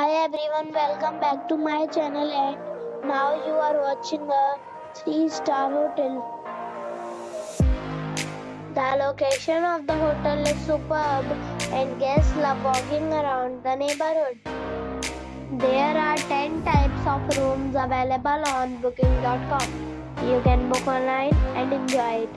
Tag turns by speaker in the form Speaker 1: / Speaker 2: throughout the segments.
Speaker 1: Hi everyone, welcome back to my channel and now you are watching a 3-star hotel. The location of the hotel is superb and guests love walking around the neighborhood. There are 10 types of rooms available on booking.com. You can book online and enjoy it.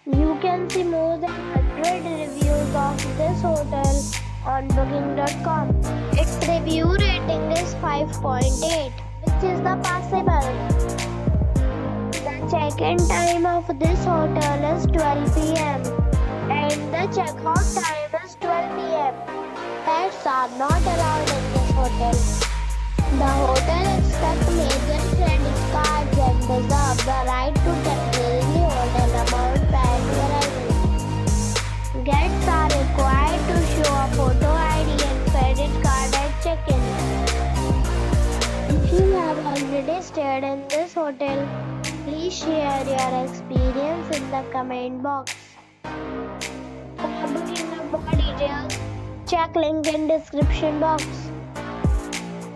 Speaker 1: You can see more than 100 reviews of this hotel on booking.com. Its review rating is 5.8, which is the passable. The check-in time of this hotel is 12 p.m. and the check-out time is 12 p.m. Pets are not allowed in this hotel. The hotel accepts major credit cards and reserves the right to temporarily hold an amount prior to arrival. Guests are required to show a photo ID and credit card at check-in. If you have already stayed in this hotel, please share your experience in the comment box. For booking or more details, check link in description box.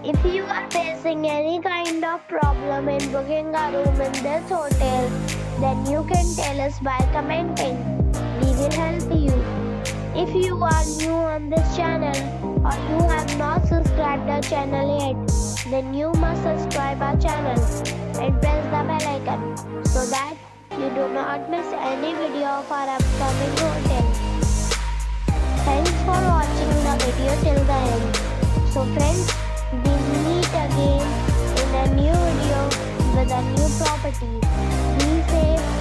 Speaker 1: If you are facing any kind of problem in booking a room in this hotel, then you can tell us by commenting. We will help you. If you are new on this channel or you have not subscribed our channel yet, then you must subscribe our channel and press the bell icon so that you do not miss any video of our upcoming hotel. Thanks for watching the video till the end. So friends, we meet again in a new video with a new property. Be safe.